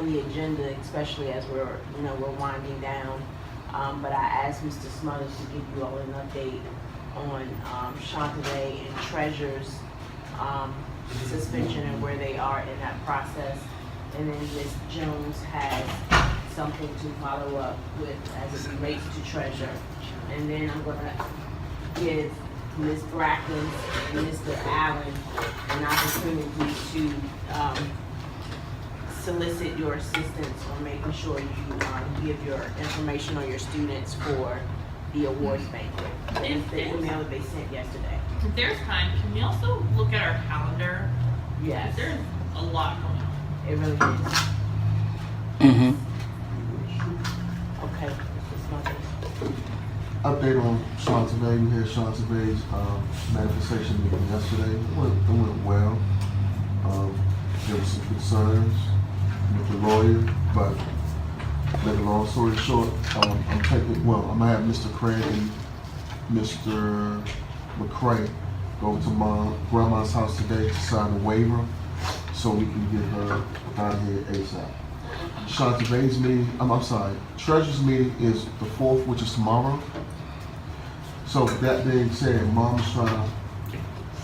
on the agenda, especially as we're winding down. But I asked Mr. Smothers to give you all an update on Shantave and Treasure's suspension and where they are in that process. And then Ms. Jones has something to follow up with as it relates to Treasure. And then I'm gonna give Ms. Brackens and Mr. Allen an opportunity to solicit your assistance on making sure you give your information on your students for the awards banquet. It's the email that they sent yesterday. If there's time, can we also look at our calendar? Yes, There's a lot going on. it really is. Mm-hmm. Okay, Mr. Smothers. Update on Shantave. We had Shantave's manifestation meeting yesterday. It went well. There were some concerns with the lawyer, but make a long story short, I'm gonna have Mr. Craig and Mr. McCray go to my grandma's house today to sign a waiver so we can get her out of here ASAP. Shantave's meeting, Treasurer's meeting is the 4th, which is tomorrow. So that being said, Mom's trying to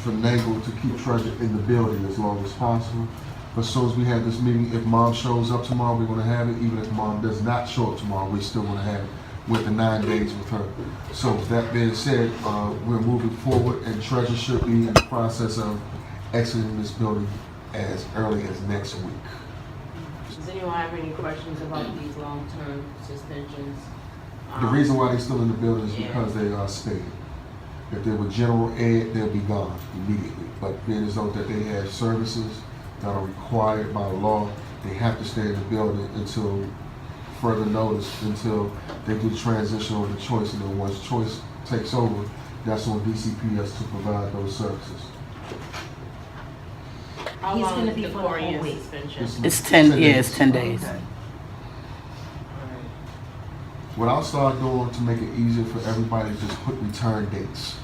finagle to keep Treasure in the building as long as possible. But as soon as we have this meeting, if Mom shows up tomorrow, we're gonna have it. Even if Mom does not show up tomorrow, we're still gonna have it with the 9 days with her. So that being said, we're moving forward and Treasure should be in the process of exiting this building as early as next week. Does anyone have any questions about these long-term suspensions? The reason why they're still in the building is because they are staying. If they were general ed, they'll be gone immediately. But being as though that they have services that are required by law, they have to stay in the building until further notice, until they do the transition over to choice. And then once choice takes over, that's on DCPS to provide those services. How He's long gonna is be the for the whole Corian week. suspension? It's 10 years, 10 days. Okay. What I'll start doing to make it easier for everybody is just put return dates.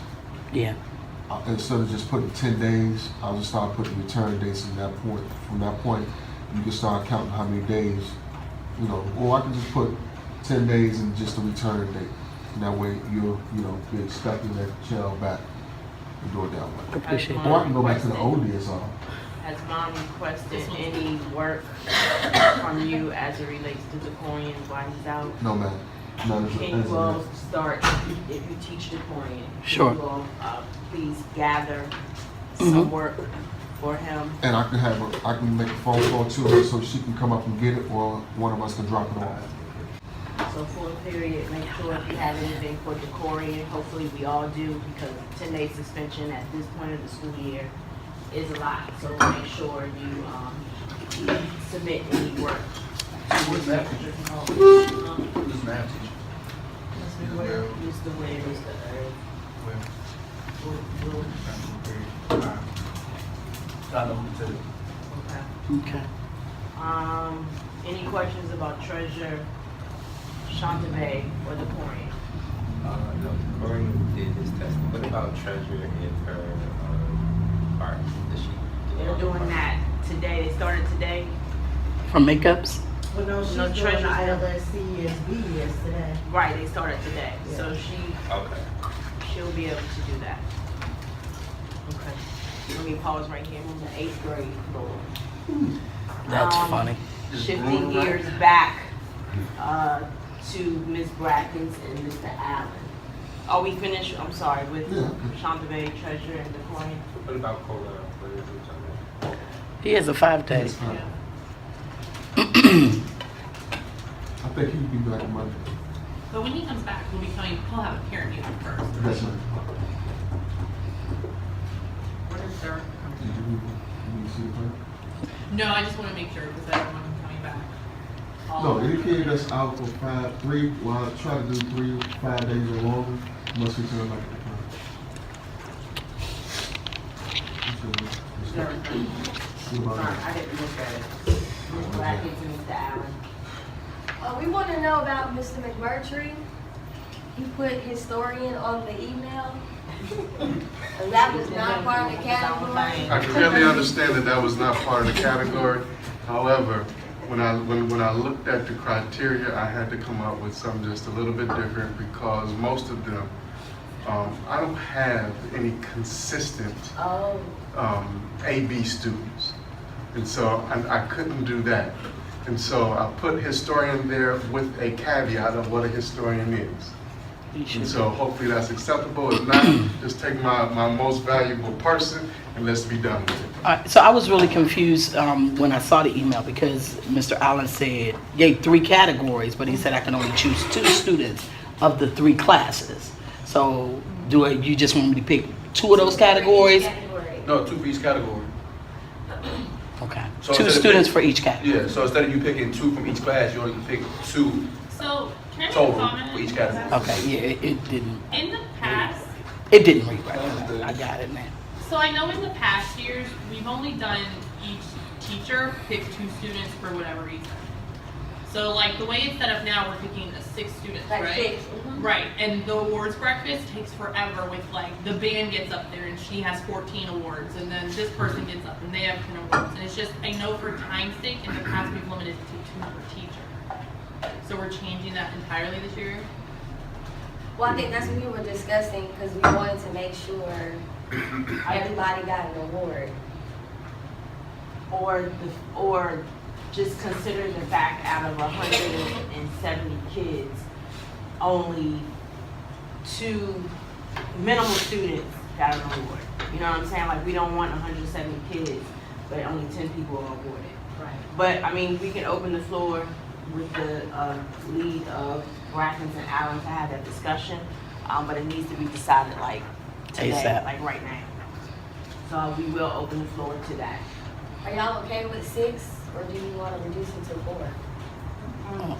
Yeah. Instead of just putting 10 days, I'll just start putting return dates from that point. From that point, you can start counting how many days, or I can just put 10 days and just a return date. And that way you'll, be expecting that child back and do it that way. Appreciate Or I that. can go back to the old DSR. Has Mom requested any work from you as it relates to the Corian while he's out? No, ma'am. None of Can you all start, if you teach the Corian, Sure. can you all please gather Mhm. some work for him? And I can make a phone call to her so she can come up and get it, or one of us can drop it off. So for a period, make sure if you have anything for the Corian, hopefully we all do, because 10-day suspension at this point of the school year is a lot. So make sure you submit any work. What's that teacher? Um, This math teacher. Mr. Ware, Mr. Ware, Mr. Where? Will. I know who to. Okay. Okay. Any questions about Treasure, Shantave, or the Corian? No, Corey did his testing. What about Treasure in her art? Does she do They're all doing the that today. They started today. From makeups? Well, no, she's No, doing Treasure's the not. ILSC yesterday. Right, they started today. Yeah. So parts? Okay. she'll be able to do that. Okay. Let me pause right here on the 8th grade floor. That's Um, funny. Shifting gears back to Ms. Brackens and Mr. Allen. Are we finished? I'm sorry, with Yeah. Shantave, Treasure, and the Corian? What about Cola? What is it on He has a 5-day. That's fine. I think he'll be back Monday. But when he comes back, he'll have a parent meeting first. That's right. What is their? Did you see the plan? No, I just want to make sure because everyone's coming back. No, any kid that's out for try to do 5 days or longer, must return back to Sorry, the I didn't look at it. Ms. Brackens and Mr. Allen. We want to know about Mr. McMurtry. He put historian on the email. And that was not part of the category. I can really understand that that was not part of the category. However, when I looked at the criteria, I had to come up with something just a little bit different because most of them, I don't have any consistent Oh, AB students. And so I couldn't do that. And so I put historian there with a caveat of what a historian is. You should. And so hopefully that's acceptable. If not, just take my most valuable person and let's be done with it. So I was really confused when I saw the email because Mr. Allen said, gave 3 categories, but he said I can only choose 2 students of the 3 classes. So you just want me to pick 2 of those categories? category. No, 2 for each category. Okay. So 2 instead of students pick- for each category. Yeah, so instead of you picking 2 from each class, you only pick 2 So, can I make a total comment? for each category. Okay, yeah, it didn't, In the past, it didn't read right. I got it now. so I know in the past years, we've only done each teacher pick 2 students for whatever reason. So like the way it's set up now, we're picking 6 students, Like right? 6. Mhm. Right, and the awards breakfast takes forever with like, the band gets up there and she has 14 awards, and then this person gets up and they have 10 awards. And it's just, I know for time's sake, in the past we've limited to 2 per teacher. So we're changing that entirely this year? Well, I think that's what we were discussing, because we wanted to make sure everybody got an award. Or just consider the fact out of 170 kids, only 2 minimal students got an award. You know what I'm saying? Like, we don't want 170 kids, but only 10 people are awarded. Right. But, I mean, we can open the floor with the lead of Brackens and Allen to have that discussion, but it needs to be decided like today, ASAP. like right now. So we will open the floor to that. Are y'all okay with 6, or do you want to reduce it to 4? Oh,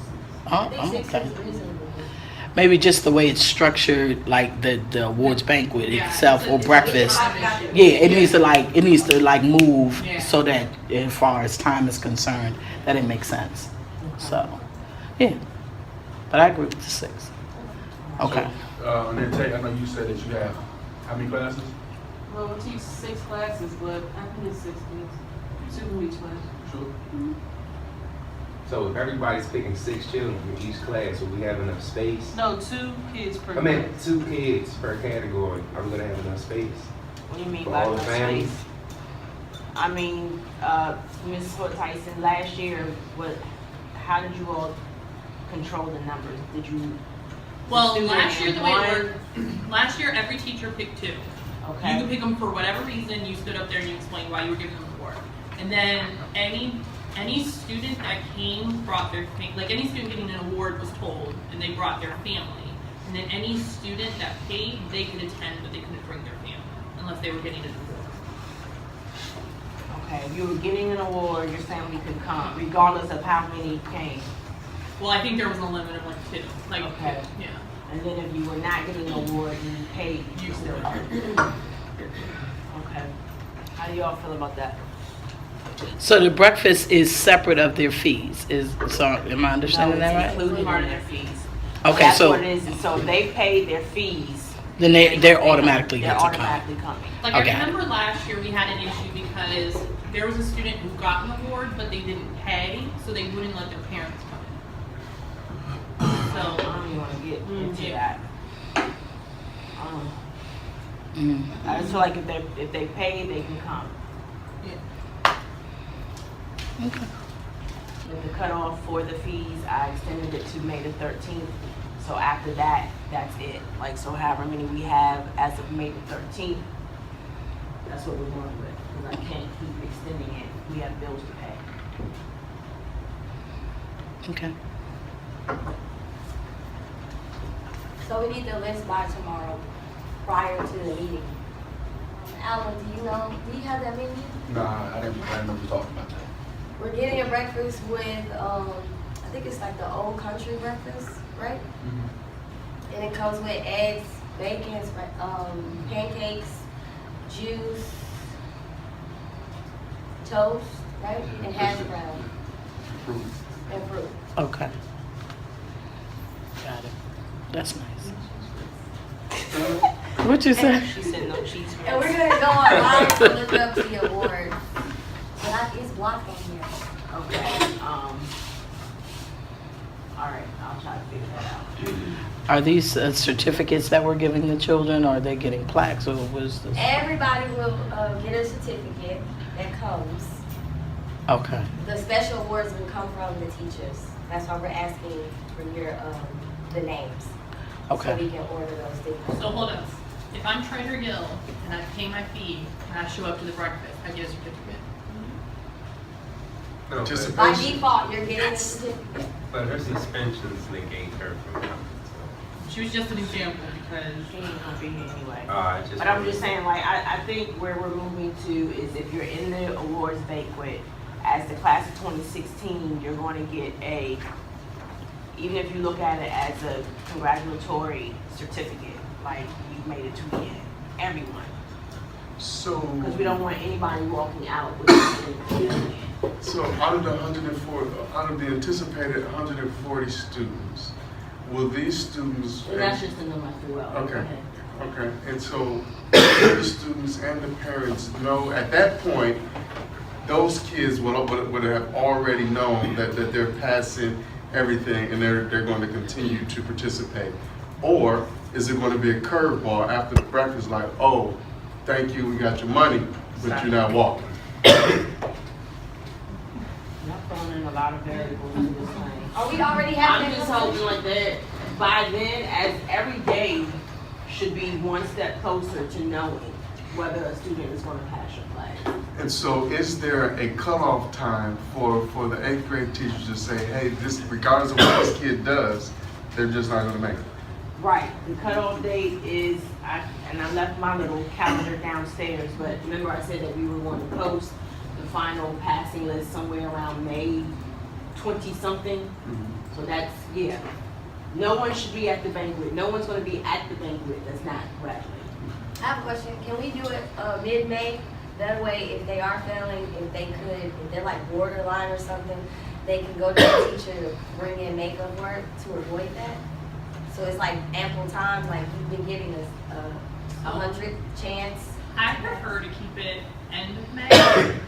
I think I'm 6 okay. is reasonable. Maybe just the way it's structured, like the awards banquet Yeah, itself it's a- or it's a breakfast. time issue. Yeah, it needs to like move Yeah. so that as far as time is concerned, that it makes sense. So, yeah. But I agree with the 6. Okay. So, and then Tay, I know you said that you have, how many classes? Well, we teach 6 classes, but I think it's 6 kids, 2 from each class. Sure. So if everybody's picking 6 children from each class, will we have enough space? No, 2 kids per I mean, class. 2 kids per category. Are we gonna have enough space? What do you mean For by all the enough families? space? I mean, Mrs. Hood Tyson, last year, how did you all control the numbers? Did you? Well, student last year, the way one? it worked, last year, every teacher picked 2. You Okay, could pick them for whatever reason, you stood up there and you explained why you were giving them the award. And then any student that came brought their, like any student getting an award was told, and they brought their family. And then any student that paid, they could attend, but they couldn't bring their family, unless they were getting an award. okay, if you were getting an award, your family could come, regardless of how many came. Well, I think there was a limit of like 2, like, Okay. yeah. And then if you were not getting an award and you paid, you still could. Okay, how do y'all feel about that? So the breakfast is separate of their fees. Am I understanding No, that it's right? included Part in of their their fees. Okay, That's so what it is, and so if they paid their fees. then they're automatically They're get to come. automatically coming. Like Okay. I remember last year we had an issue because there was a student who got an award, but they didn't pay, so they wouldn't let their parents come in. I So, don't even wanna get into yeah. that. Mm. I just feel like if they pay, they can come. Okay. With the cutoff for the fees, I extended it to May the 13th. So after that, that's it. Like, so however many we have as of May the 13th, that's what we're going with. Because I can't keep extending it. We have bills to pay. Okay. So we need the list by tomorrow, prior to the meeting. Alan, do you have that menu? Nah, I didn't know we talked about that. We're getting a breakfast with, I think it's like the old country breakfast, right? And it comes with eggs, bacon, pancakes, juice, toast, right? And hash brown Fruit. and fruit. Okay. Got it. That's nice. What you say? She said no cheese. And we're gonna go online to look up the award. But it's blocked on here. Okay, all right, I'll try to figure that out. Are these certificates that we're giving the children, or are they getting plaques, or what is this? Everybody will get a certificate that comes. Okay, The special awards will come from the teachers. That's why we're asking for your, the names. So okay. we can order those things. So hold on. If I'm Treasure Gill and I pay my fee and I show up to the breakfast, I get a certificate. No, but, By default, you're getting a certificate. but her suspensions negate her from coming. She was just an example because She ain't gonna be here anyway. So. I just. But I'm just saying, like, I think where we're moving to is if you're in the awards banquet, as the class of 2016, you're going to get a, even if you look at it as a congratulatory certificate, like you've made it to the end, everyone. So, Because we don't want anybody walking out with anything. so out of the 104, out of the anticipated 140 students, will these students? And that's just the number I threw out. Okay. Go ahead. Okay, and so will the students and the parents know at that point, those kids would have already known that they're passing everything and they're going to continue to participate? Or is it going to be a curveball after the breakfast, like, oh, thank you, we got your money, but you're not walking? Y'all throwing in a lot of variables in this thing. Oh, we already have I'm that just conversation. hoping like that by then, as every day should be one step closer to knowing whether a student is going to pass your class. And so is there a cutoff time for the 8th grade teachers to say, hey, this, regardless of what this kid does, they're just not gonna make it? Right, the cutoff date is, and I left my little calendar downstairs, but remember I said that we were going to post the final passing list somewhere around May 20-something. So that's, yeah. No one should be at the banquet. No one's going to be at the banquet that's not graduating. I have a question. Can we do it mid-May? That way, if they are failing, if they're like borderline or something, they can go to the teacher to bring in makeup work to avoid that. So it's like ample time, like you've been giving us 100 chance. I prefer to keep it end of May,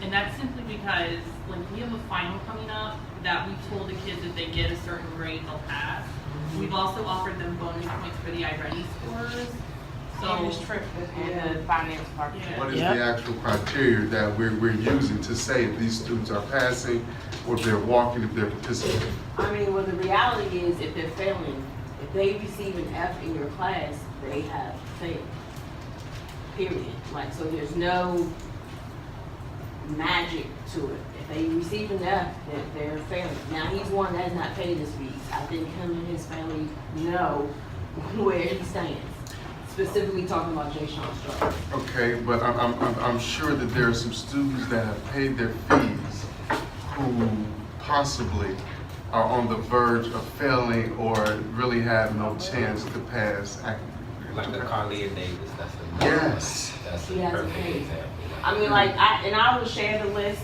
and that's simply because like we have a final coming up that we've told the kids if they get a certain grade they'll pass. We've also offered them bonus points for the iReady scores. And So this trip and the finance department. Yeah. What is Yeah. the actual criteria that we're using to say if these students are passing, or if they're walking, if they're participating? I mean, well, the reality is if they're failing, if they receive an F in your class, they have failed. Period. Like, so there's no magic to it. If they receive an F, they're failing. Now, he's one that has not paid his fees. I think him and his family know where he stands. Specifically talking about Jay Sean Strauss. Okay, but I'm sure that there are some students that have paid their fees who possibly are on the verge of failing or really have no chance to pass academically. Like the Carlia Davis, that's a Yes. That's a She has a perfect case. example. I mean, like, I will share the list.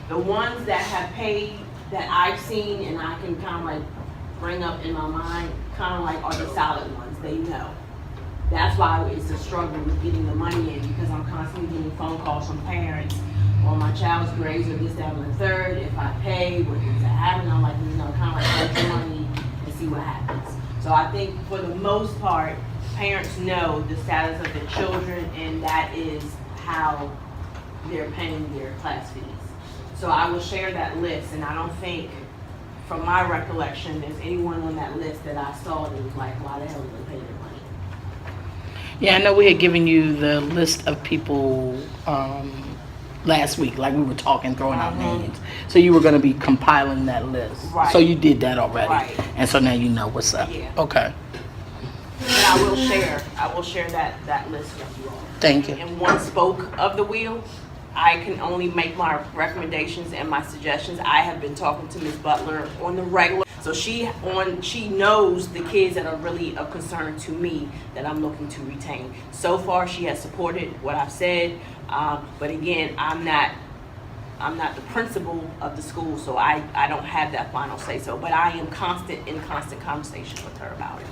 The ones that have paid that I've seen and I can kind of like bring up in my mind, kind of like are the solid ones. They know. That's why it's a struggle with getting the money in, because I'm constantly getting phone calls from parents on my child's grades or this, that, and the third. If I pay, what things are happening, I'm like, kind of like take the money and see what happens. So I think for the most part, parents know the status of their children, and that is how they're paying their class fees. So I will share that list, and I don't think, from my recollection, there's anyone on that list that I saw that was like, why the hell did they pay their money? Yeah, I know we had given you the list of people last week, like we were talking, throwing out names. So you were going to be compiling that list. Right. So you did that already. Right. And so now you know what's up. Yeah. Okay. But I will share that list with you all. Thank you. And one spoke of the wheel. I can only make my recommendations and my suggestions. I have been talking to Ms. Butler on the regular. So she knows the kids that are really of concern to me that I'm looking to retain. So far, she has supported what I've said. But again, I'm not the principal of the school, so I don't have that final say so. But I am in constant conversation with her about it.